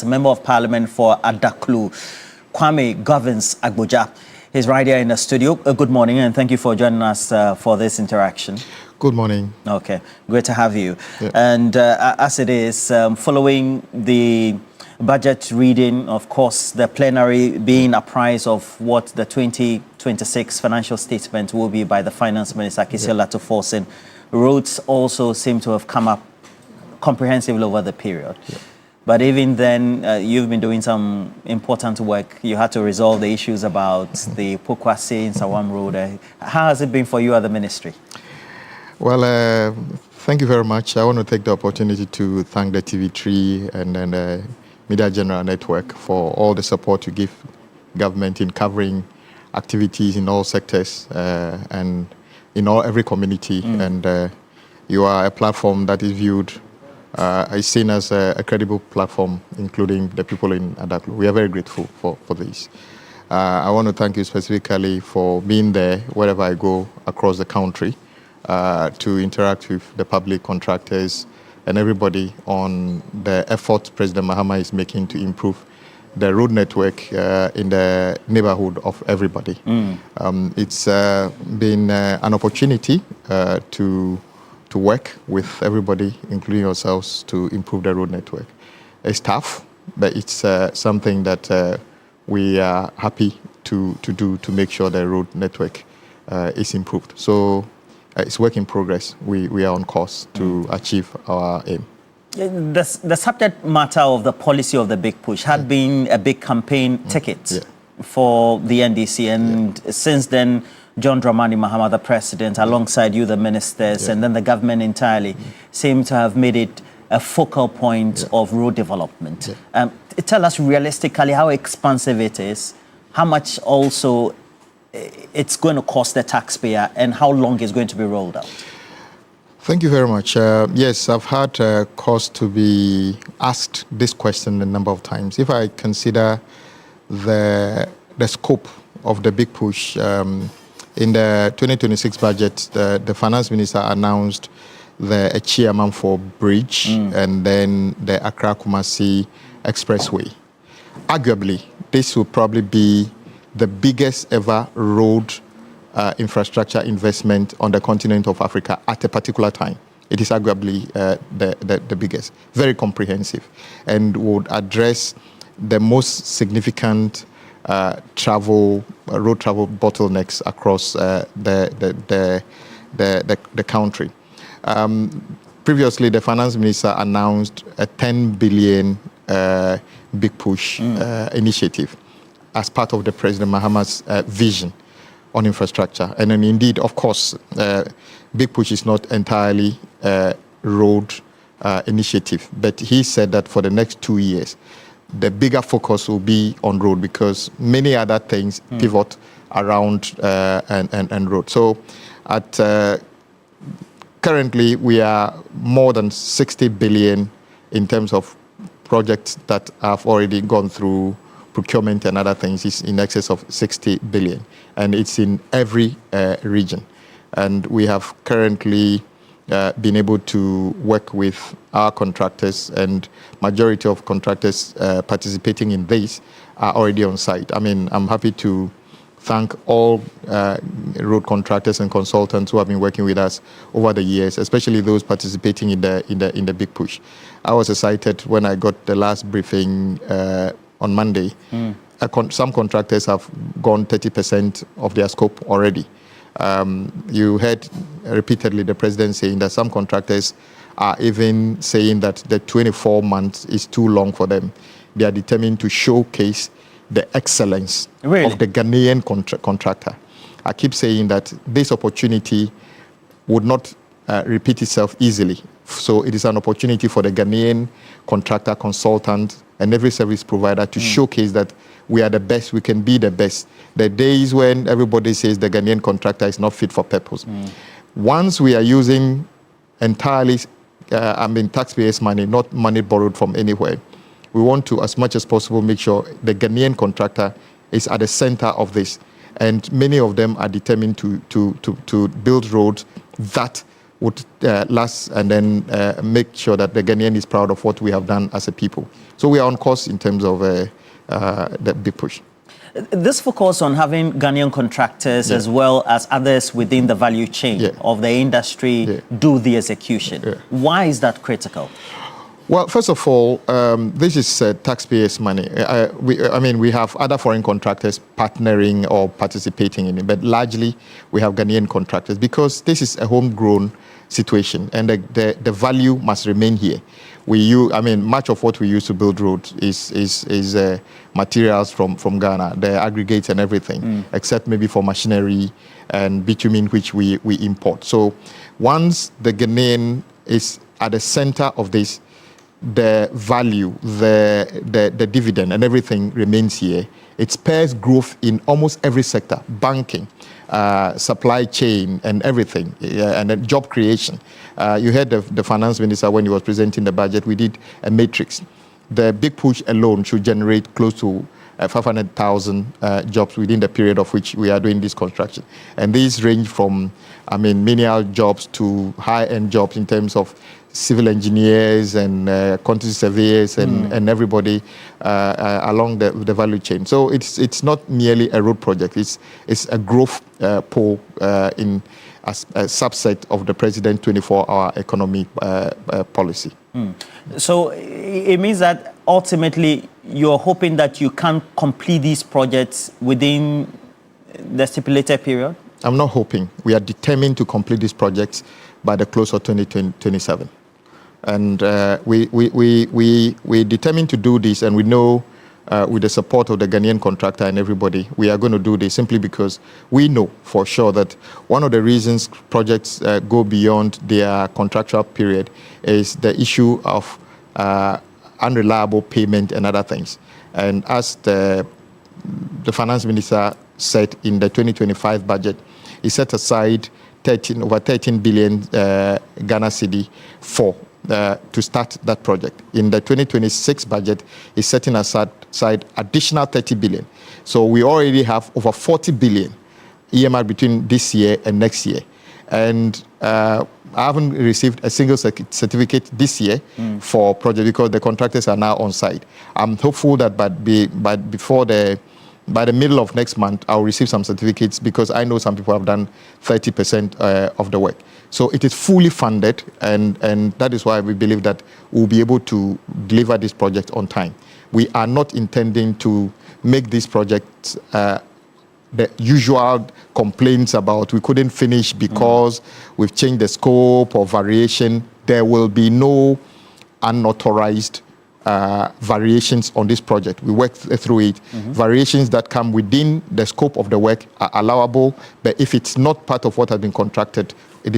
Member of Parliament for Adaklu, Kwame Agbodza. He's right here in the studio. Good morning, and thank you for joining us for this interaction. Good morning. Okay, great to have you. Yeah. And as it is, following the budget reading, of course, the plenary being apprised of what the 2026 financial statement will be by the Finance Minister, Kisiel Latto-Forson, roads also seem to have come up comprehensively over the period. Yeah. But even then, you've been doing some important work. You had to resolve the issues about the Pokwase in Sawam Road. How has it been for you at the ministry? Well, thank you very much. I want to take the opportunity to thank the TV3 and then the Media General Network for all the support you give government in covering activities in all sectors and in every community. And you are a platform that is viewed is seen as a credible platform, including the people in Adaklu. We are very grateful for this. I want to thank you specifically for being there wherever I go across the country to interact with the public contractors and everybody on the effort President Mahama is making to improve the road network in the neighborhood of everybody. It's been an opportunity to work with everybody, including yourselves, to improve the road network. It's tough, but it's something that we are happy to do to make sure the road network is improved. So it's work in progress. We are on course to achieve our aim. The subject matter of the policy of the big push had been a big campaign ticket for the NDC, and since then, John Dramani Mahama, the president, alongside you, the ministers, and then the government entirely, seem to have made it a focal point of road development. Tell us realistically how expansive it is, how much also it's going to cost the taxpayer, and how long it's going to be rolled out. Thank you very much. Yes, I've had cause to be asked this question a number of times. If I consider the scope of the big push, in the 2026 budget, the finance minister announced the Echiaman for bridge and then the Accra-Kumasi expressway. Arguably, this will probably be the biggest ever road infrastructure investment on the continent of Africa at a particular time. It is arguably the biggest, very comprehensive, and would address the most significant road travel bottlenecks across the country. Previously, the finance minister announced a 10 billion big push initiative as part of the President Mahama's vision on infrastructure. And then indeed, of course, big push is not entirely road initiative, but he said that for the next 2 years, the bigger focus will be on road because many other things pivot around and road. So currently we are more than 60 billion in terms of projects that have already gone through procurement and other things. It's in excess of 60 billion, and it's in every region. And we have currently been able to work with our contractors, and majority of contractors participating in this are already on site. I mean, I'm happy to thank all road contractors and consultants who have been working with us over the years, especially those participating in the big push. I was excited when I got the last briefing on Monday. Some contractors have gone 30% of their scope already. You heard repeatedly the president saying that some contractors are even saying that the 24 months is too long for them. They are determined to showcase the excellence of the Ghanaian contractor. I keep saying that this opportunity would not repeat itself easily. So it is an opportunity for the Ghanaian contractor, consultant, and every service provider to showcase that we are the best, we can be the best. The days when everybody says the Ghanaian contractor is not fit for purpose. Once we are using entirely, taxpayers' money, not money borrowed from anywhere, we want to, as much as possible, make sure the Ghanaian contractor is at the center of this. And many of them are determined to build roads that would last, and then make sure that the Ghanaian is proud of what we have done as a people. So we are on course in terms of the big push. This focus on having Ghanaian contractors as well as others within the value chain of the industry do the execution. Why is that critical? Well, first of all, this is taxpayers' money. We have other foreign contractors partnering or participating in it, but largely we have Ghanaian contractors because this is a homegrown situation, and the value must remain here. Much of what we use to build roads is materials from Ghana, the aggregates and everything, except maybe for machinery and bitumen, which we import. So once the Ghanaian is at the center of this, the value, the dividend and everything remains here. It spurs growth in almost every sector, banking, supply chain and everything, and then job creation. You heard the finance minister when he was presenting the budget. We did a matrix. The big push alone should generate close to 500,000 jobs within the period of which we are doing this construction. And these range from, menial jobs to high-end jobs in terms of civil engineers and quantity surveyors and everybody along the value chain. So it's not merely a road project. It's a growth pole in a subset of the President's 24-hour economy policy. So it means that ultimately you're hoping that you can complete these projects within the stipulated period? I'm not hoping. We are determined to complete these projects by the close of 2027. And we're determined to do this, and we know with the support of the Ghanaian contractor and everybody, we are going to do this simply because we know for sure that one of the reasons projects go beyond their contractual period is the issue of unreliable payment and other things. And as the finance minister said in the 2025 budget, he set aside over 13 billion Ghana cedi to start that project. In the 2026 budget, is setting aside additional 30 billion. So we already have over 40 billion EMR between this year and next year. And I haven't received a single certificate this year for project because the contractors are now on site. I'm hopeful that by the middle of next month, I'll receive some certificates because I know some people have done 30% of the work. So it is fully funded, and that is why we believe that we'll be able to deliver this project on time. We are not intending to make this project the usual complaints about we couldn't finish because we've changed the scope or variation. There will be no unauthorized variations on this project. We work through it. Variations that come within the scope of the work are allowable, but if it's not part of what has been contracted,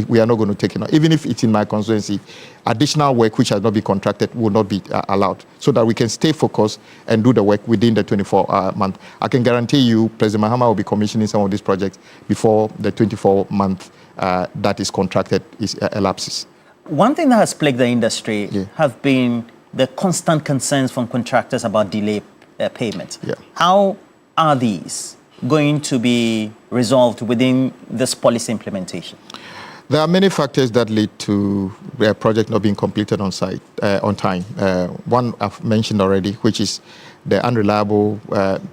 we are not going to take it. Even if it's in my constituency, additional work which has not been contracted will not be allowed, so that we can stay focused and do the work within the 24-month. I can guarantee you President Mahama will be commissioning some of these projects before the 24-month that is contracted elapses. One thing that has plagued the industry have been the constant concerns from contractors about delayed payment. How are these going to be resolved within this policy implementation? There are many factors that lead to a project not being completed on time. One I've mentioned already, which is the unreliable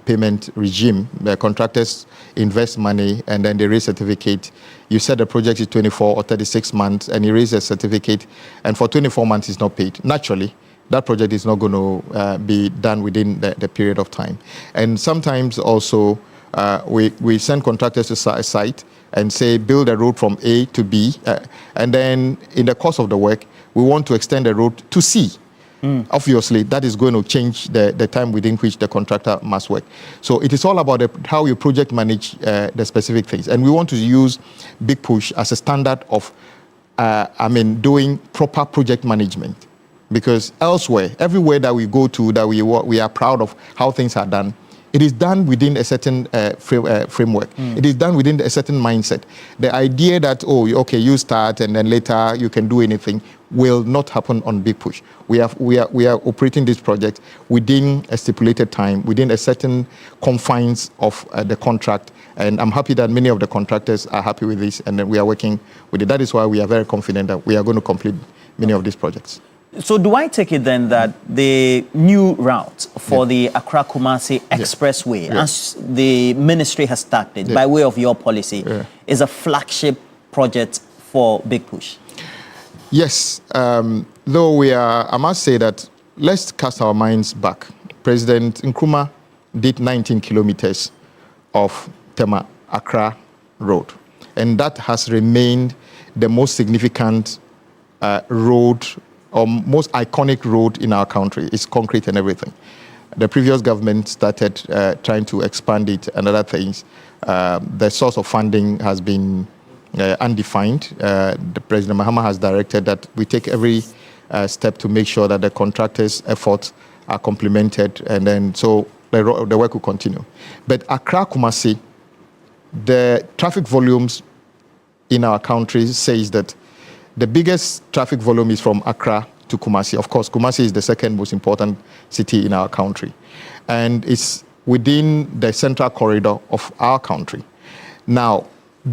payment regime. The contractors invest money and then they raise certificate. You said the project is 24 or 36 months and you raise a certificate, and for 24 months it's not paid. Naturally, that project is not going to be done within the period of time. And sometimes also we send contractors to a site and say build a road from A to B, and then in the course of the work we want to extend the road to C. Obviously that is going to change the time within which the contractor must work. So it is all about how you project manage the specific things, and we want to use Big Push as a standard of doing proper project management. Because elsewhere, everywhere that we go to, that we are proud of how things are done, It is done within a certain framework. It is done within a certain mindset. The idea that, oh, okay, you start and then later you can do anything will not happen on Big Push. We are operating this project within a stipulated time, within a certain confines of the contract. And I'm happy that many of the contractors are happy with this, and then we are working with it. That is why we are very confident that we are going to complete many of these projects. So do I take it then that the new route for the Accra-Kumasi expressway, as the ministry has started by way of your policy, is a flagship project for Big Push? Yes, though I must say that let's cast our minds back. President Nkrumah did 19 kilometers of Tema-Accra road, and that has remained the most significant road or most iconic road in our country. It's concrete and everything. The previous government started trying to expand it and other things. The source of funding has been undefined. The President Mahama has directed that we take every step to make sure that the contractors' efforts are complemented, and then so the work will continue. But Accra-Kumasi, the traffic volumes in our country says that the biggest traffic volume is from Accra to Kumasi. Of course, Kumasi is the second most important city in our country, and it's within the central corridor of our country. Now,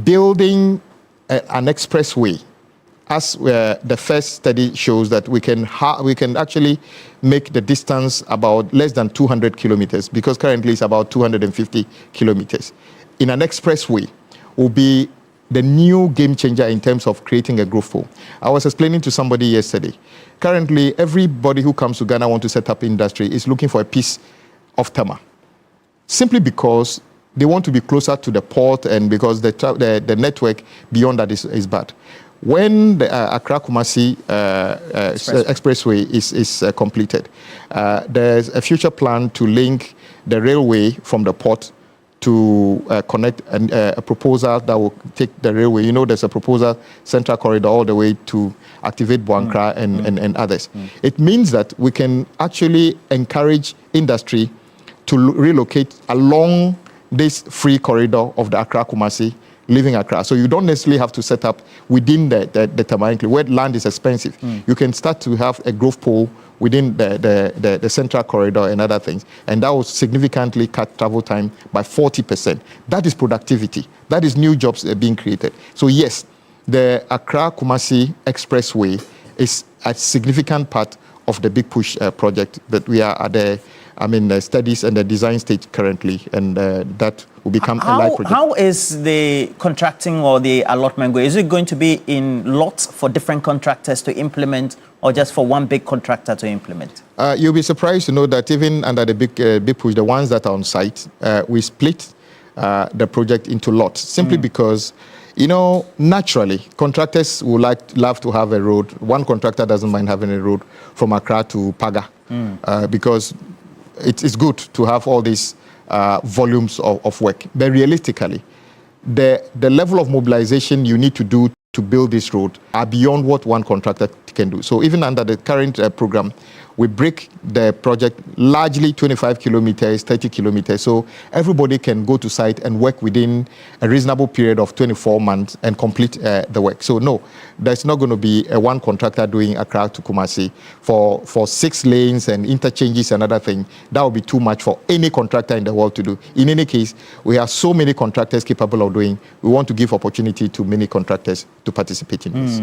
building an expressway, as the first study shows, that we can actually make the distance about less than 200 kilometers, because currently it's about 250 kilometers. In an expressway will be the new game changer in terms of creating a growth pool. I was explaining to somebody yesterday. Currently, everybody who comes to Ghana want to set up industry is looking for a piece of Tema, simply because they want to be closer to the port, and because the network beyond that is bad. When the Accra-Kumasi expressway is completed, there's a future plan to link the railway from the port to connect a proposal that will take the railway. You know, there's a proposal, central corridor, all the way to activate Boankra and others. It means that we can actually encourage industry to relocate along this free corridor of the Accra-Kumasi, leaving Accra. So you don't necessarily have to set up within the Tema-Inclave, where land is expensive. You can start to have a growth pool within the central corridor and other things. And that will significantly cut travel time by 40%. That is productivity. That is new jobs being created. So yes, the Accra-Kumasi expressway is a significant part of the Big Push project that we are at the studies and the design stage currently, and that will become a live project. How is the contracting or the allotment going? Is it going to be in lots for different contractors to implement, or just for one big contractor to implement? You'll be surprised to know that even under the Big Push, the ones that are on site, we split the project into lots, simply because, you know, naturally, contractors would love to have a road. One contractor doesn't mind having a road from Accra to Paga, because it's good to have all these volumes of work. But realistically, the level of mobilization you need to do to build this road are beyond what one contractor can do. So even under the current program, we break the project largely 25 kilometers, 30 kilometers, so everybody can go to site and work within a reasonable period of 24 months and complete the work. So no, there's not going to be one contractor doing Accra to Kumasi for 6 lanes and interchanges and other things. That would be too much for any contractor in the world to do. In any case, we have so many contractors capable of doing. We want to give opportunity to many contractors to participate in this.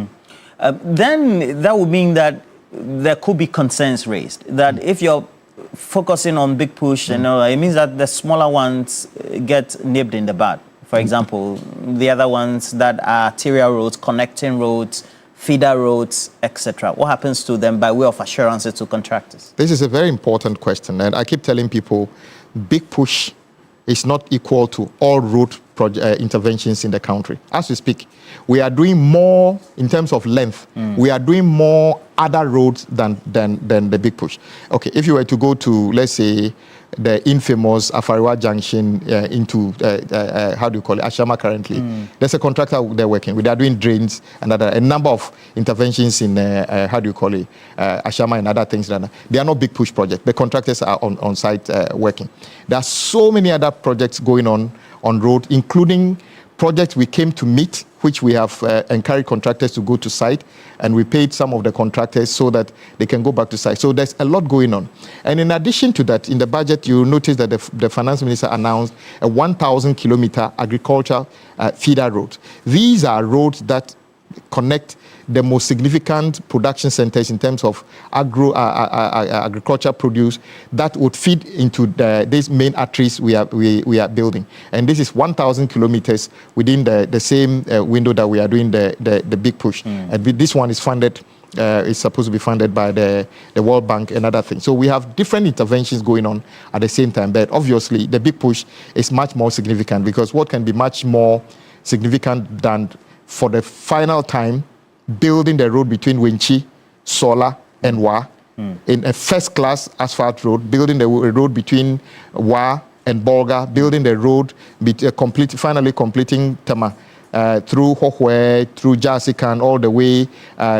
Then that would mean that there could be concerns raised that if you're focusing on Big Push, you know, it means that the smaller ones get nipped in the bud. For example, the other ones that are arterial roads, connecting roads, feeder roads, etc. What happens to them by way of assurances to contractors? This is a very important question, and I keep telling people, Big Push is not equal to all road interventions in the country. As we speak, we are doing more in terms of length. We are doing more other roads than the big push. Okay, if you were to go to, let's say, the infamous Afariwa Junction into, how do you call it, Ashama currently. There's a contractor they're working with. They're doing drains and a number of interventions in, how do you call it, Ashama and other things. They are not big push projects. The contractors are on site working. There are so many other projects going on road, including projects we came to meet, which we have encouraged contractors to go to site, and we paid some of the contractors so that they can go back to site. So there's a lot going on. And in addition to that, in the budget, you notice that the finance minister announced a 1,000-kilometer agricultural feeder road. These are roads that connect the most significant production centers in terms of agriculture produce that would feed into these main arteries we are building. And this is 1,000 kilometers within the same window that we are doing the big push. And this one is funded, is supposed to be funded by the World Bank and other things. So we have different interventions going on at the same time. But obviously, the big push is much more significant, because what can be much more significant than for the final time building the road between Winchi, Sola, and Wa in a first-class asphalt road, building the road between Wa and Bolga, building the road, finally completing Tama through Hohwe, through Jasikan, all the way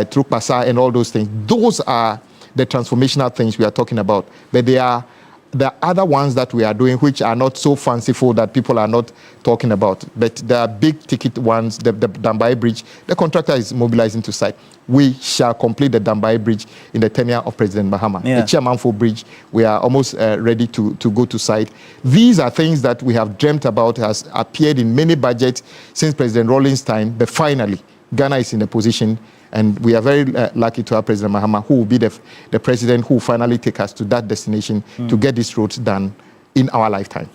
through Pasa and all those things. Those are the transformational things we are talking about. But they are the other ones that we are doing, which are not so fanciful that people are not talking about. But there are big ticket ones, the Dambai Bridge. The contractor is mobilizing to site. We shall complete the Dambai Bridge in the tenure of President Mahama. The Chairmanfo Bridge, we are almost ready to go to site. These are things that we have dreamt about, has appeared in many budgets since President Rawlings' time, but finally, Ghana is in a position, and we are very lucky to have President Mahama, who will be the president who will finally take us to that destination to get these roads done in our lifetime.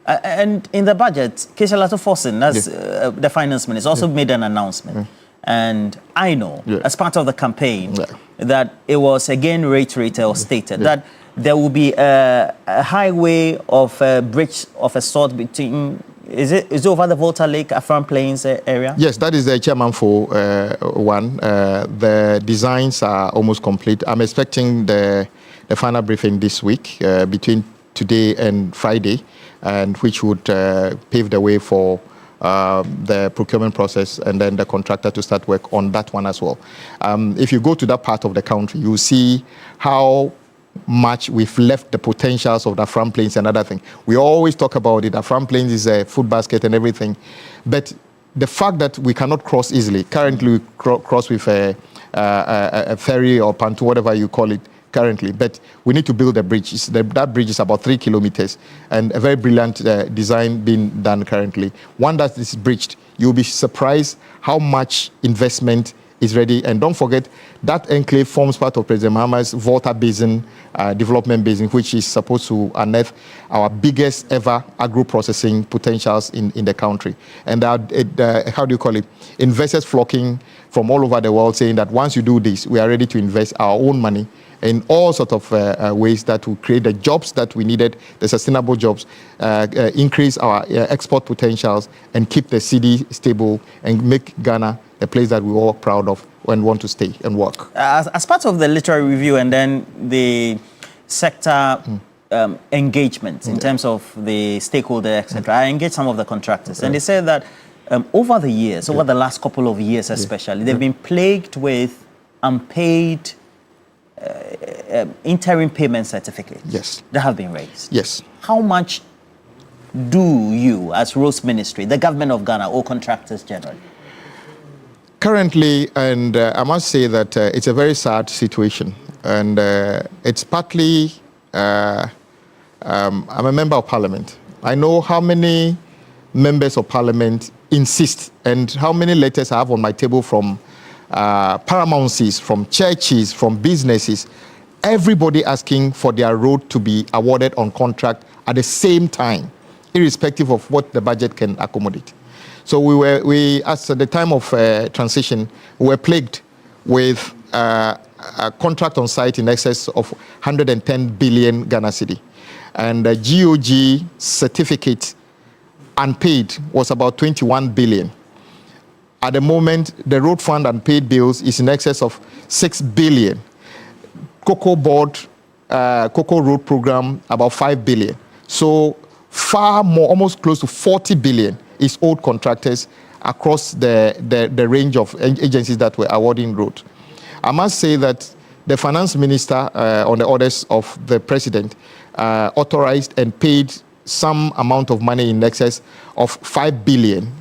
And in the budget, Keshalato Fosin, as the finance minister, also made an announcement. And I know, as part of the campaign, that it was again reiterated or stated that there will be a highway of a bridge of a sort between... Is it over the Volta Lake, Afram Plains area? Yes, that is the Chairmanfo one. The designs are almost complete. I'm expecting the final briefing this week, between today and Friday, and which would pave the way for the procurement process and then the contractor to start work on that one as well. If you go to that part of the country, you see how much we've left the potentials of the Afram Plains and other things. We always talk about it. Afram Plains is a food basket and everything. But the fact that we cannot cross easily, currently we cross with a ferry or pantu, whatever you call it currently, but we need to build a bridge. That bridge is about 3 kilometers and a very brilliant design being done currently. One that is bridged, you'll be surprised how much investment is ready. And don't forget, that enclave forms part of President Mahama's Volta Basin, development basin, which is supposed to unearth our biggest ever agro-processing potentials in the country. And how do you call it? Investors flocking from all over the world saying that once you do this, we are ready to invest our own money in all sorts of ways that will create the jobs that we needed, the sustainable jobs, increase our export potentials, and keep the city stable and make Ghana a place that we all are proud of and want to stay and work. As part of the literary review and then the sector engagement in terms of the stakeholder, etc., I engaged some of the contractors, and they said that over the years, over the last couple of years especially, they've been plagued with unpaid interim payment certificates that have been raised. How much do you, as Roads Ministry, the government of Ghana, or contractors generally? Currently, and I must say that it's a very sad situation, and it's partly, I'm a member of parliament. I know how many members of parliament insist, and how many letters I have on my table from paramouncies, from churches, from businesses, everybody asking for their road to be awarded on contract at the same time, irrespective of what the budget can accommodate. So at the time of transition, we were plagued with a contract on site in excess of 110 billion Ghana cedi. And a GOG certificate unpaid was about 21 billion. At the moment, the road fund unpaid bills is in excess of 6 billion. Cocoa Board, Cocoa Road Program, about 5 billion. So far more, almost close to 40 billion is owed contractors across the range of agencies that were awarding road. I must say that the finance minister, on the orders of the president, authorized and paid some amount of money in excess of 5 billion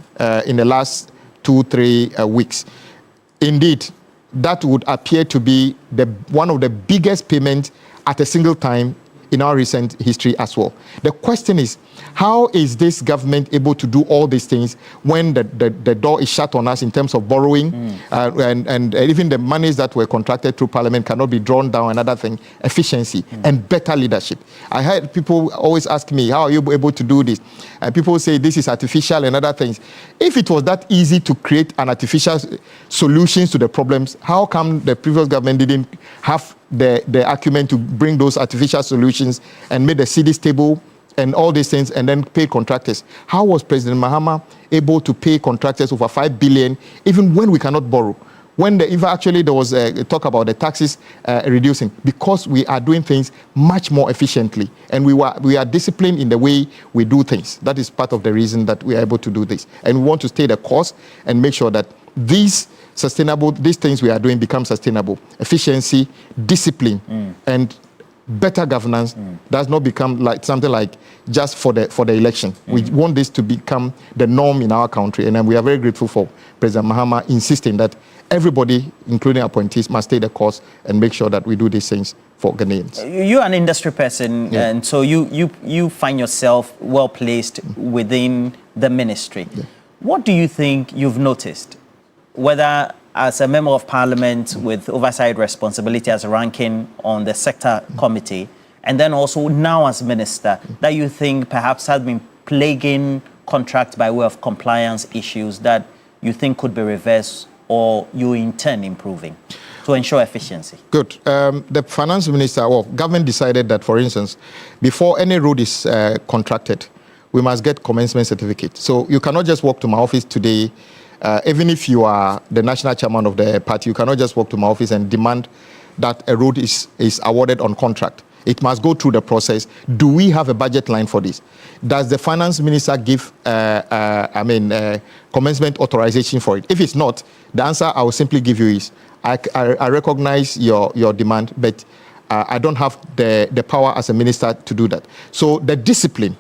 in the last 2-3 weeks. Indeed, that would appear to be one of the biggest payments at a single time in our recent history as well. The question is, how is this government able to do all these things when the door is shut on us in terms of borrowing and even the monies that were contracted through Parliament cannot be drawn down? Another thing, efficiency and better leadership. I heard people always ask me, how are you able to do this? And people say this is artificial and other things. If it was that easy to create an artificial solutions to the problems, how come the previous government didn't have the acumen to bring those artificial solutions and make the city stable and all these things and then pay contractors? How was President Mahama able to pay contractors over 5 billion even when we cannot borrow? When if actually there was a talk about the taxes reducing, because we are doing things much more efficiently and we are disciplined in the way we do things. That is part of the reason that we are able to do this. And we want to stay the course and make sure that these things we are doing become sustainable. Efficiency, discipline, and better governance does not become like something like just for the election. We want this to become the norm in our country, and we are very grateful for President Mahama insisting that everybody, including appointees, must stay the course and make sure that we do these things for Ghanaians. You're an industry person, and so you find yourself well placed within the ministry. What do you think you've noticed, whether as a member of parliament with oversight responsibility as a ranking on the sector committee, and then also now as minister, that you think perhaps has been plaguing contracts by way of compliance issues that you think could be reversed or you intend improving to ensure efficiency? Good. The finance minister, government decided that, for instance, before any road is contracted, we must get commencement certificate. So you cannot just walk to my office today. Even if you are the national chairman of the party, you cannot just walk to my office and demand that a road is awarded on contract. It must go through the process. Do we have a budget line for this? Does the finance minister give commencement authorization for it? If it's not, the answer I will simply give you is, I recognize your demand, but I don't have the power as a minister to do that. So the discipline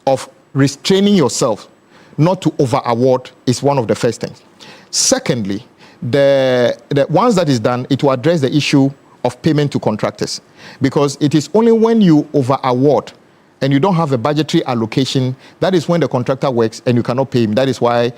of restraining yourself not to over-award is one of the first things. Secondly, once that is done, it will address the issue of payment to contractors, because it is only when you over-award and you don't have a budgetary allocation, that is when the contractor works and you cannot pay him. That is why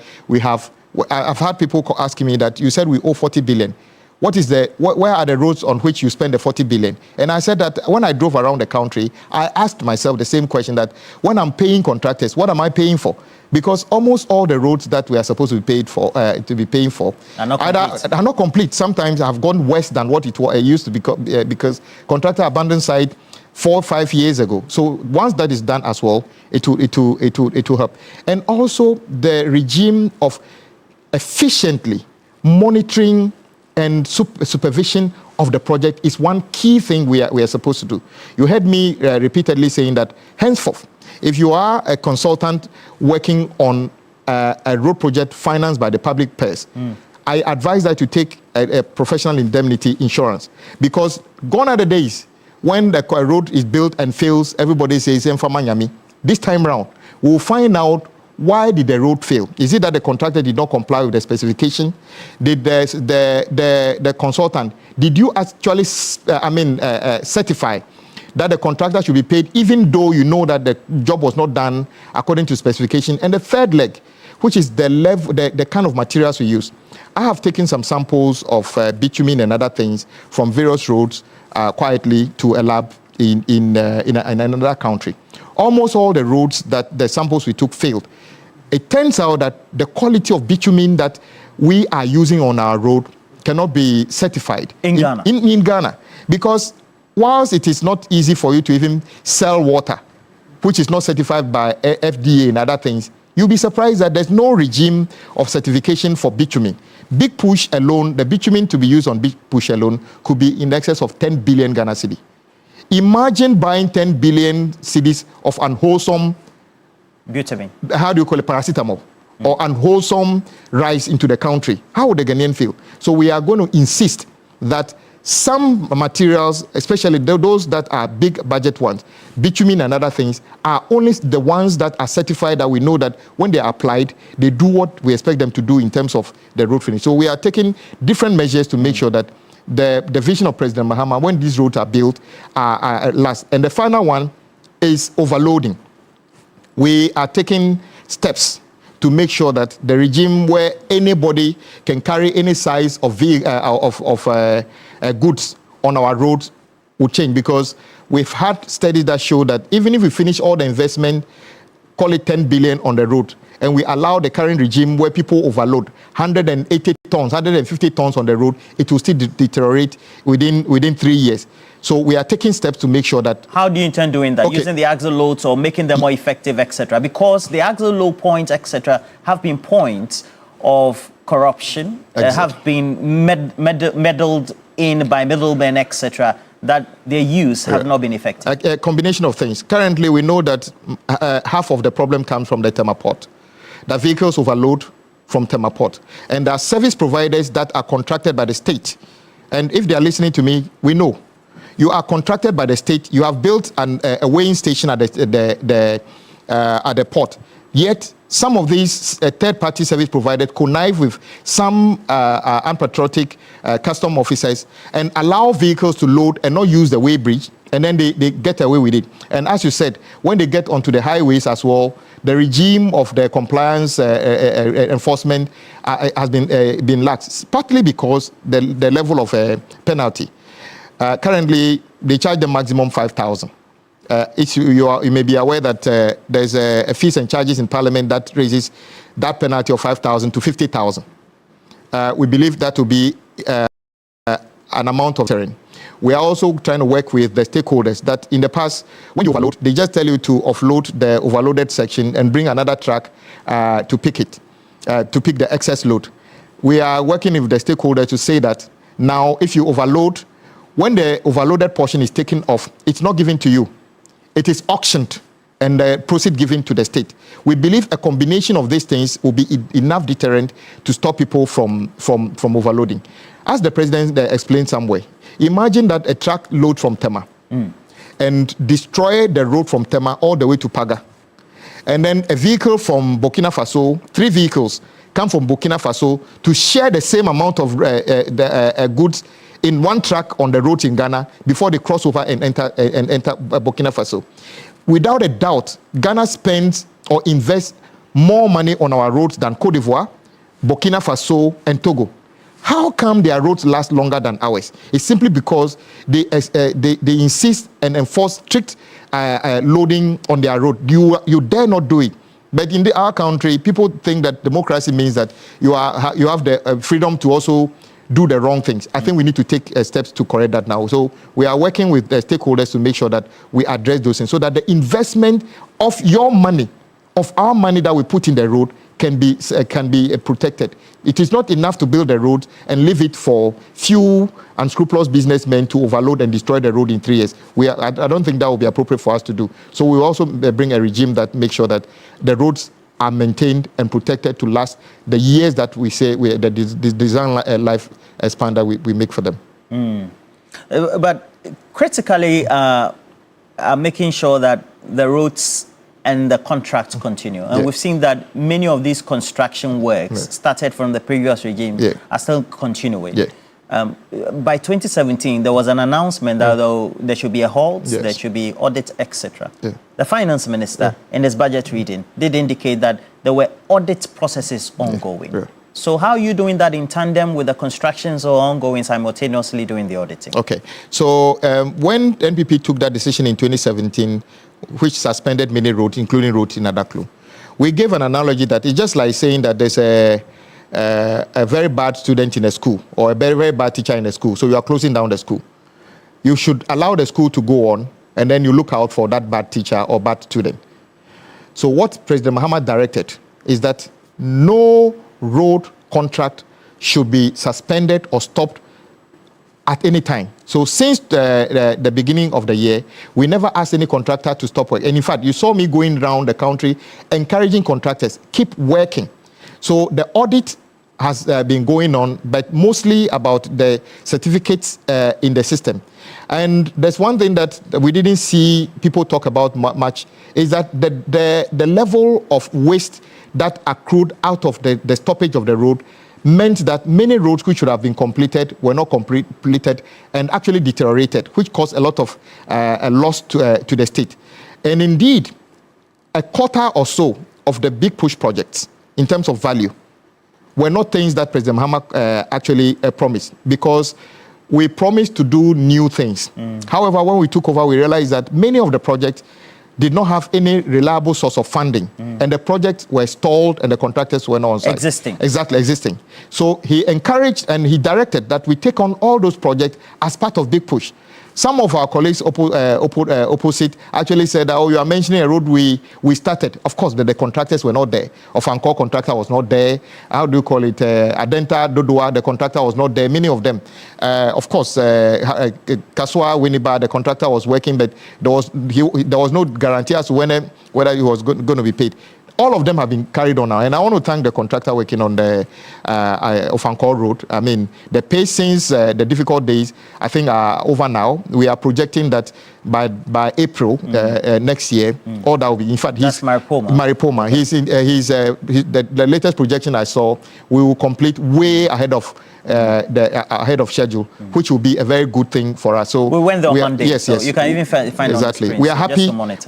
I've had people asking me that you said we owe 40 billion. Where are the roads on which you spend the 40 billion? And I said that when I drove around the country, I asked myself the same question, that when I'm paying contractors, what am I paying for? Because almost all the roads that we are supposed to be paid for, are not complete. Sometimes have gone worse than what it used to be, because contractor abandoned site 4 or 5 years ago. So once that is done as well, it will help. And also the regime of efficiently monitoring and supervision of the project is one key thing we are supposed to do. You heard me repeatedly saying that henceforth, if you are a consultant working on a road project financed by the public purse, I advise that you take a professional indemnity insurance, because gone are the days when the road is built and fails, everybody says, this time round, we'll find out why did the road fail. Is it that the contractor did not comply with the specification? Did the consultant, did you actually certify that the contractor should be paid even though you know that the job was not done according to specification? And the third leg, which is the kind of materials we use. I have taken some samples of bitumen and other things from various roads quietly to a lab in another country. Almost all the roads that the samples we took failed. It turns out that the quality of bitumen that we are using on our road cannot be certified in Ghana. In Ghana, because whilst it is not easy for you to even sell water which is not certified by FDA and other things, you'll be surprised that there's no regime of certification for bitumen. Big Push alone, the bitumen to be used on Big Push alone could be in excess of 10 billion Ghana cedi. Imagine buying 10 billion cedis of unwholesome bitumen. How do you call it? Paracetamol. Or unwholesome rice into the country. How would the Ghanaian feel? So we are going to insist that some materials, especially those that are big budget ones, bitumen and other things, are only the ones that are certified, that we know that when they are applied, they do what we expect them to do in terms of the road finish. So we are taking different measures to make sure that the vision of President Mahama, when these roads are built, last. And the final one is overloading. We are taking steps to make sure that the regime where anybody can carry any size of goods on our roads will change, because we've had studies that show that even if we finish all the investment, call it 10 billion on the road, and we allow the current regime where people overload 180 tons, 150 tons on the road, it will still deteriorate within 3 years. So we are taking steps to make sure that... How do you intend doing that? Okay. Using the axle loads or making them more effective, etc.? Because the axle load points, etc., have been points of corruption, have been meddled in by middlemen, etc., that their use have not been effective. A combination of things. Currently, we know that half of the problem comes from the Tema port. The vehicles overload from Tema port. And there are service providers that are contracted by the state. And if they are listening to me, we know. You are contracted by the state. You have built a weighing station at the port. Yet, some of these third-party service providers connive with some unpatriotic custom officers and allow vehicles to load and not use the weigh bridge, and then they get away with it. And as you said, when they get onto the highways as well, the regime of the compliance enforcement has been lax, partly because the level of penalty. Currently, they charge the maximum 5,000. You may be aware that there's a fees and charges in Parliament that raises that penalty of 5,000 to 50,000. We believe that will be an amount of terrain. We are also trying to work with the stakeholders that in the past, when you overload, they just tell you to offload the overloaded section and bring another truck to pick it, to pick the excess load. We are working with the stakeholders to say that now if you overload, when the overloaded portion is taken off, it's not given to you. It is auctioned and the proceed given to the state. We believe a combination of these things will be enough deterrent to stop people from overloading. As the president explained some way, imagine that a truck load from Tema and destroy the road from Tema all the way to Paga. And then a vehicle from Burkina Faso, 3 vehicles come from Burkina Faso to share the same amount of goods in one truck on the roads in Ghana before they cross over and enter Burkina Faso. Without a doubt, Ghana spends or invests more money on our roads than Côte d'Ivoire, Burkina Faso, and Togo. How come their roads last longer than ours? It's simply because they insist and enforce strict loading on their road. You dare not do it. But in our country, people think that democracy means that you have the freedom to also do the wrong things. I think we need to take steps to correct that now. So we are working with the stakeholders to make sure that we address those things so that the investment of your money, of our money that we put in the road can be protected. It is not enough to build the road and leave it for few unscrupulous businessmen to overload and destroy the road in 3 years. I don't think that will be appropriate for us to do. So we will also bring a regime that makes sure that the roads are maintained and protected to last the years that we say the design life span that we make for them. But critically, making sure that the roads and the contracts continue. And we've seen that many of these construction works started from the previous regime are still continuing. By 2017, there was an announcement that though there should be a halt, there should be audit, etc. The finance minister, in his budget reading, did indicate that there were audit processes ongoing. So how are you doing that in tandem with the constructions or ongoing simultaneously doing the auditing? Okay. So when NPP took that decision in 2017, which suspended many roads, including roads in Adaklu, we gave an analogy that it's just like saying that there's a very bad student in a school or a very, very bad teacher in a school. So you are closing down the school. You should allow the school to go on and then you look out for that bad teacher or bad student. So what President Mahama directed is that no road contract should be suspended or stopped at any time. So since the beginning of the year, we never asked any contractor to stop work. And in fact, you saw me going around the country encouraging contractors, keep working. So the audit has been going on, but mostly about the certificates in the system. And there's one thing that we didn't see people talk about much, is that the level of waste that accrued out of the stoppage of the road meant that many roads which should have been completed were not completed and actually deteriorated, which caused a lot of loss to the state. And indeed, a quarter or so of the big push projects in terms of value were not things that President Mahama actually promised, because we promised to do new things. However, when we took over, we realized that many of the projects did not have any reliable source of funding, and the projects were stalled and the contractors were not on site. Existing. So he encouraged and he directed that we take on all those projects as part of Big Push. Some of our colleagues opposite actually said, oh, you are mentioning a road we started. Of course, the contractors were not there. Ofankor contractor was not there. How do you call it? Adenta, Dodua, the contractor was not there. Many of them. Of course, Kaswa, Winiba, the contractor was working, but there was no guarantee as to whether he was going to be paid. All of them have been carried on now. And I want to thank the contractor working on the Ofankor Road. I mean, the pace since the difficult days, I think, are over now. We are projecting that by April next year, all that will be, in fact, that's Maripoma. The latest projection I saw, we will complete way ahead of schedule, which will be a very good thing for us. So we went there on Monday. Yes. You can even find exactly. On the screen,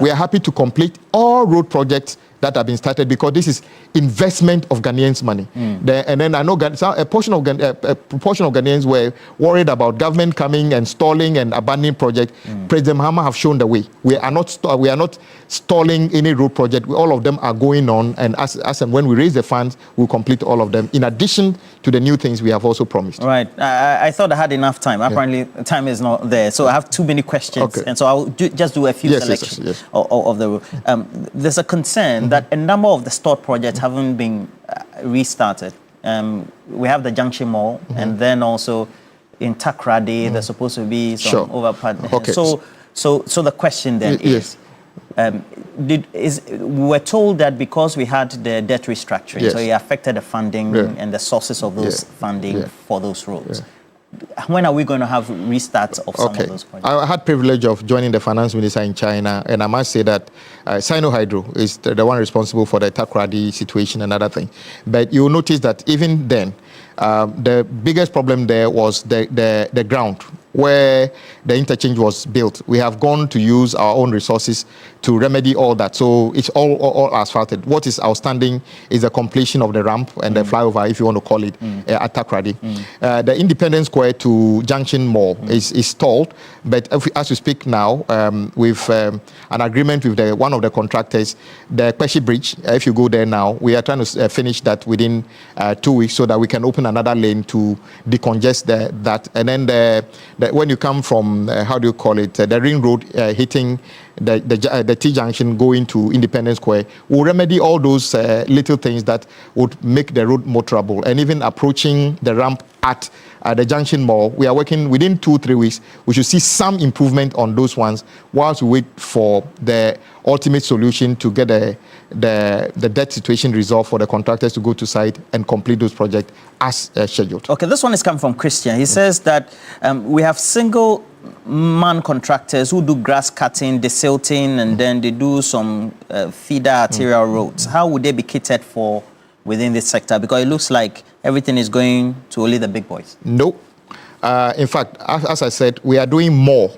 we are happy to complete all road projects that have been started, because this is investment of Ghanaians' money. And then I know a proportion of Ghanaians were worried about government coming and stalling and abandoning projects. President Mahama have shown the way. We are not stalling any road project. All of them are going on, and as and when we raise the funds, we'll complete all of them, in addition to the new things we have also promised. Right. I thought I had enough time. Apparently, time is not there. So I have too many questions. Okay. And so I'll just do a few selections of the road. There's a concern that a number of the stalled projects haven't been restarted. We have the Junction Mall, and then also in Takrady, there's supposed to be some overpass. Okay. So the question then is, we were told that because we had the debt restructuring, so it affected the funding and the sources of those funding for those roads. When are we going to have restarts of some of those projects? I had privilege of joining the finance minister in China, and I must say that Sino Hydro is the one responsible for the Takrady situation and other things. But you will notice that even then, the biggest problem there was the ground where the interchange was built. We have gone to use our own resources to remedy all that. So it's all asphalted. What is outstanding is the completion of the ramp and the flyover, if you want to call it, at Takrady. The Independence Square to Junction Mall is stalled, but as we speak now, with an agreement with one of the contractors, the Kweshi Bridge, if you go there now, we are trying to finish that within 2 weeks so that we can open another lane to decongest that. And then when you come from, the ring road hitting the T-junction going to Independence Square, we'll remedy all those little things that would make the road more trouble. And even approaching the ramp at the Junction Mall, we are working within 2-3 weeks. We should see some improvement on those ones whilst we wait for the ultimate solution to get the debt situation resolved for the contractors to go to site and complete those projects as scheduled. Okay, this one is coming from Christian. He says that we have single-man contractors who do grass cutting, desilting, and then they do some feeder arterial roads. How would they be catered for within this sector? Because it looks like everything is going to only the big boys. No. In fact, as I said, we are doing more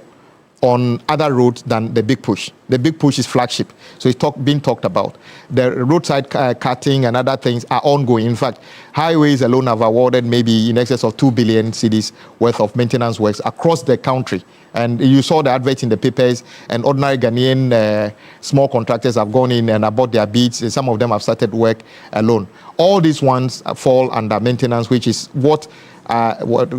on other roads than the Big Push. The Big Push is flagship, so it's being talked about. The roadside cutting and other things are ongoing. In fact, highways alone have awarded maybe in excess of 2 billion cedis worth of maintenance works across the country. And you saw the adverts in the papers, and ordinary Ghanaian small contractors have gone in and have bought their bids, and some of them have started work alone. All these ones fall under maintenance, which is what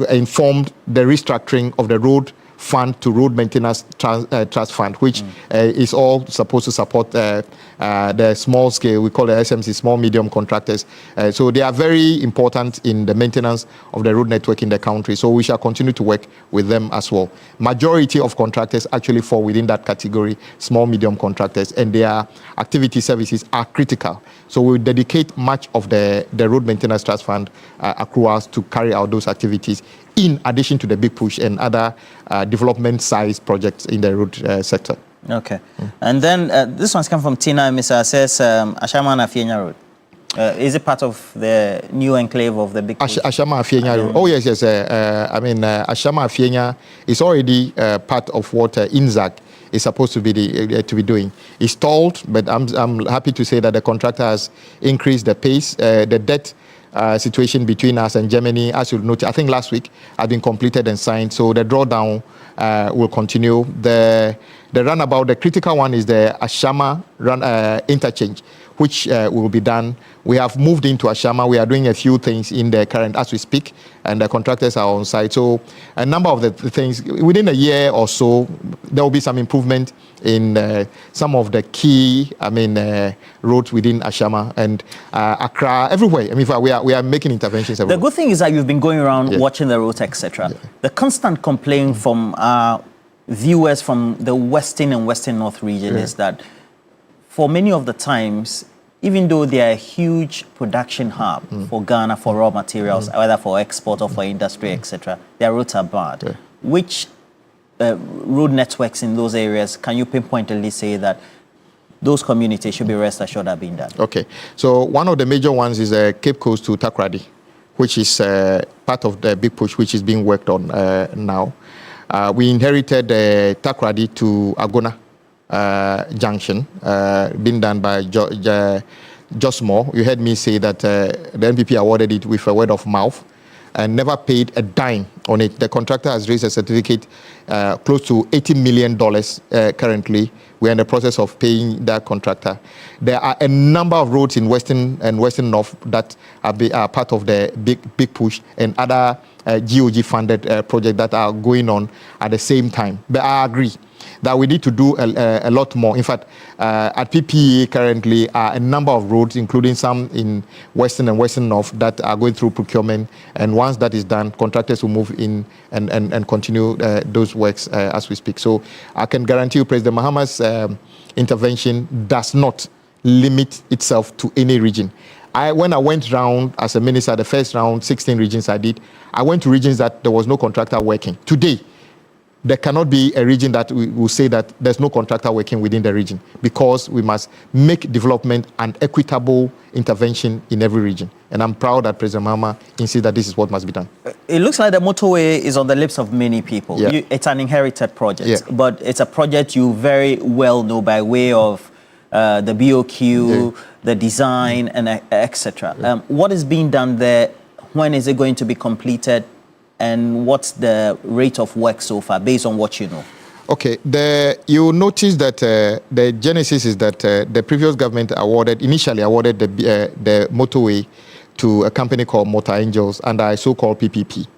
informed the restructuring of the road fund to road maintenance trust fund, which is all supposed to support the small scale, we call it SMC, small medium contractors. So they are very important in the maintenance of the road network in the country. So we shall continue to work with them as well. Majority of contractors actually fall within that category, small medium contractors, and their activity services are critical. So we dedicate much of the road maintenance trust fund accruals to carry out those activities, in addition to the big push and other development size projects in the road sector. Okay. And then this one's come from Tina Misa, says Ashama and Afienya Road. Is it part of the new enclave of the big push? Ashama Afienya Road. Oh, yes, yes. Ashama Afienya is already part of what INZAC is supposed to be doing. It's stalled, but I'm happy to say that the contractor has increased the pace. The debt situation between us and Germany, as you'll notice, I think last week had been completed and signed, so the drawdown will continue. The runabout, the critical one is the Ashama interchange, which will be done. We have moved into Ashama. We are doing a few things in the current as we speak, and the contractors are on site. So a number of the things, within a year or so, there will be some improvement in some of the key, roads within Ashama and Accra, everywhere. We are making interventions everywhere. The good thing is that you've been going around watching the roads, etc. The constant complaint from viewers from the Western and Western North region is that for many of the times, even though they are a huge production hub for Ghana for raw materials, whether for export or for industry, etc., their roads are bad. Which road networks in those areas can you pinpointedly say that those communities should be rest assured are being done? Okay, so one of the major ones is Cape Coast to Takoradi, which is part of the big push, which is being worked on now. We inherited Takoradi to Agona junction, being done by Josmore. You heard me say that the NPP awarded it with a word of mouth and never paid a dime on it. The contractor has raised a certificate close to $80 million currently. We're in the process of paying that contractor. There are a number of roads in Western and Western North that are part of the big push, and other GOG-funded projects that are going on at the same time. But I agree that we need to do a lot more. In fact, at PPE currently are a number of roads, including some in Western and Western North, that are going through procurement. And once that is done, contractors will move in and continue those works as we speak. So I can guarantee you, President Mahama's intervention does not limit itself to any region. When I went round as a minister, the first round, 16 regions I did, I went to regions that there was no contractor working. Today, there cannot be a region that we will say that there's no contractor working within the region, because we must make development an equitable intervention in every region. And I'm proud that President Mahama insists that this is what must be done. It looks like the motorway is on the lips of many people. It's an inherited project, but it's a project you very well know by way of the BOQ, the design, and etc. What is being done there? When is it going to be completed? And what's the rate of work so far, based on what you know? Okay, you notice that the genesis is that the previous government initially awarded the motorway to a company called Motor Angels under a so-called PPP.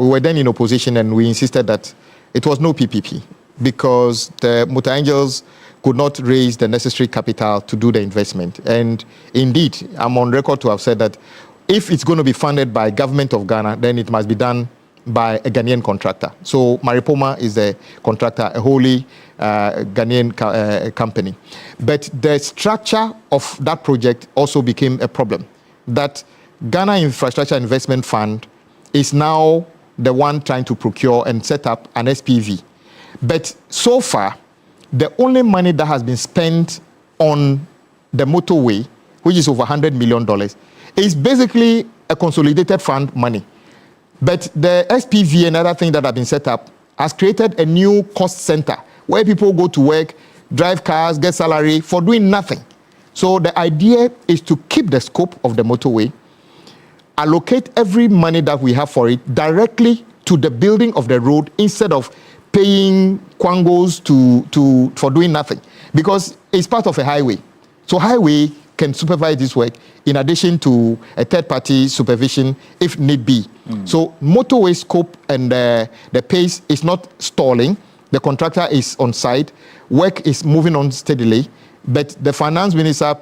We were then in opposition, and we insisted that it was no PPP, because the Motor Angels could not raise the necessary capital to do the investment. And indeed, I'm on record to have said that if it's going to be funded by government of Ghana, then it must be done by a Ghanaian contractor. So Maripoma is the contractor, a wholly Ghanaian company. But the structure of that project also became a problem. That Ghana Infrastructure Investment Fund is now the one trying to procure and set up an SPV. But so far, the only money that has been spent on the motorway, which is over $100 million, is basically a consolidated fund money. But the SPV and other things that have been set up has created a new cost center where people go to work, drive cars, get salary for doing nothing. So the idea is to keep the scope of the motorway, allocate every money that we have for it directly to the building of the road, instead of paying quangos for doing nothing, because it's part of a highway. So highway can supervise this work in addition to a third-party supervision if need be. So motorway scope and the pace is not stalling. The contractor is on site. Work is moving on steadily. But the finance minister,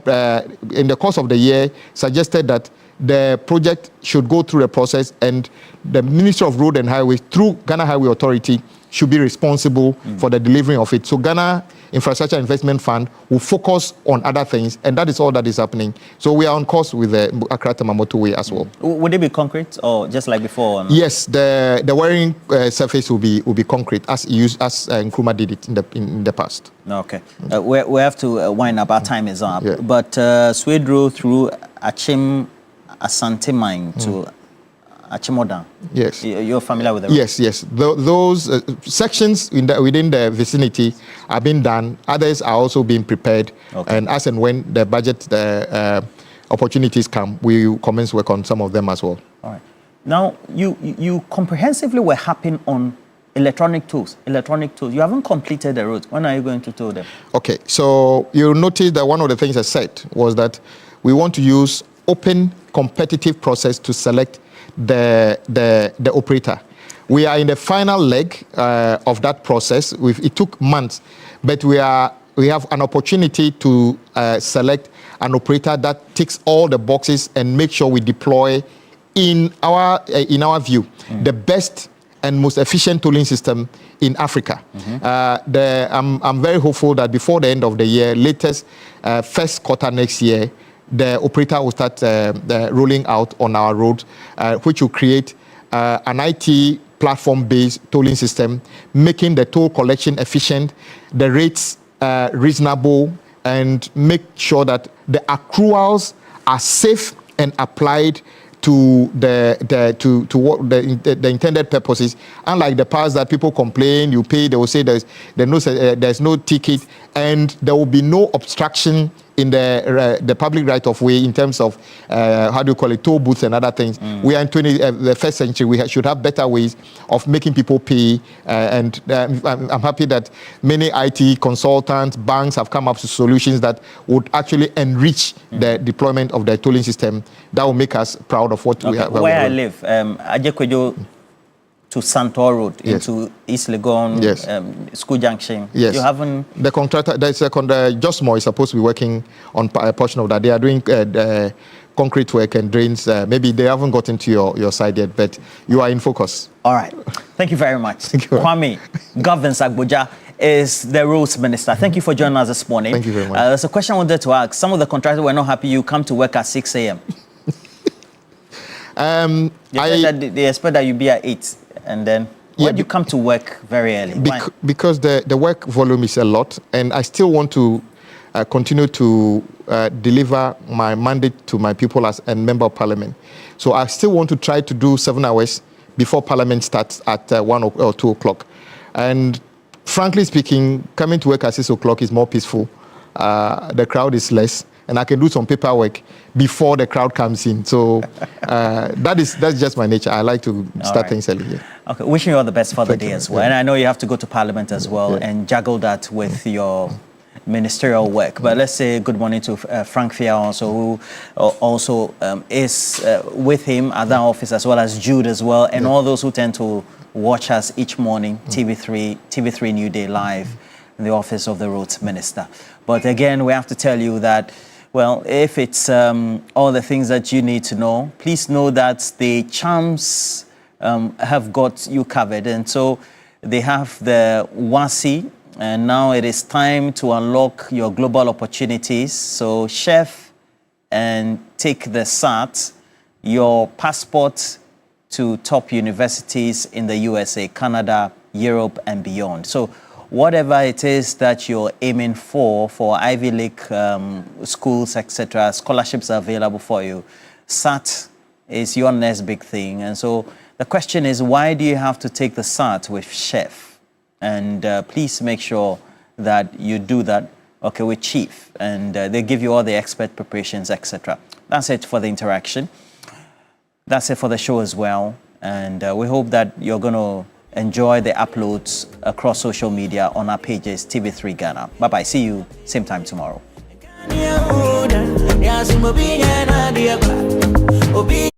in the course of the year, suggested that the project should go through a process, and the Ministry of Road and Highways, through Ghana Highway Authority, should be responsible for the delivery of it. So Ghana Infrastructure Investment Fund will focus on other things, and that is all that is happening. So we are on course with the Accra-Kumasi motorway as well. Would it be concrete or just like before? Yes, the wiring surface will be concrete as Nkrumah did it in the past. Okay, we have to wind up. Our time is up. Yeah. But Swedro through Asante mine to Achimodan. Yes. You're familiar with them? Yes. Those sections within the vicinity are being done. Others are also being prepared. Okay. And as and when the budget opportunities come, we will commence work on some of them as well. All right. Now, you comprehensively were harping on electronic tools. You haven't completed the roads. When are you going to tow them? Okay. So you'll notice that one of the things I said was that we want to use open, competitive process to select the operator. We are in the final leg of that process. It took months, but we have an opportunity to select an operator that ticks all the boxes and make sure we deploy in our view the best and most efficient tolling system in Africa. I'm very hopeful that before the end of the year, latest first quarter next year, the operator will start rolling out on our roads, which will create an IT platform-based tolling system, making the toll collection efficient, the rates reasonable, and make sure that the accruals are safe and applied to the intended purposes. Unlike the past that people complain, you pay, they will say there's no ticket, and there will be no obstruction in the public right of way in terms of toll booths and other things. We are in the first century. We should have better ways of making people pay. And I'm happy that many IT consultants, banks have come up with solutions that would actually enrich the deployment of the tolling system. That will make us proud of what we have. Where I live, Ajekwejo to Santor Road, into East Legon, School Junction. Yes. You haven't... The contractor, Just More is supposed to be working on a portion of that. They are doing concrete work and drains. Maybe they haven't gotten to your side yet, but you are in focus. All right. Thank you very much. Thank you. Kwame Agbodza is the Roads Minister. Thank you for joining us this morning. Thank you very much. There's a question I wanted to ask. Some of the contractors were not happy you come to work at 6 a.m. They expect that you be at 8, and then why do you come to work very early? Because the work volume is a lot, and I still want to continue to deliver my mandate to my people as a member of parliament. So I still want to try to do 7 hours before parliament starts at 1 or 2 o'clock. And frankly speaking, coming to work at 6 o'clock is more peaceful. The crowd is less, and I can do some paperwork before the crowd comes in. So that's just my nature. I like to start things early. Yeah. Okay, wishing you all the best for the day as well. And I know you have to go to Parliament as well and juggle that with your ministerial work. But let's say good morning to Frank Fia also, who also is with him at that office, as well as Jude as well, and all those who tend to watch us each morning, TV3 New Day Live in the office of the Roads Minister. But again, we have to tell you that, well, if it's all the things that you need to know, please know that the CHAMS have got you covered. And so they have the WASI, and now it is time to unlock your global opportunities. So chef and take the SAT, your passport to top universities in the USA, Canada, Europe, and beyond. So whatever it is that you're aiming for Ivy League schools, etc., scholarships are available for you. SAT is your next big thing. And so the question is, why do you have to take the SAT with chef? And please make sure that you do that, with chief. And they give you all the expert preparations, etc. That's it for the interaction. That's it for the show as well. And we hope that you're going to enjoy the uploads across social media on our pages, TV3 Ghana. Bye-bye. See you same time tomorrow. Obi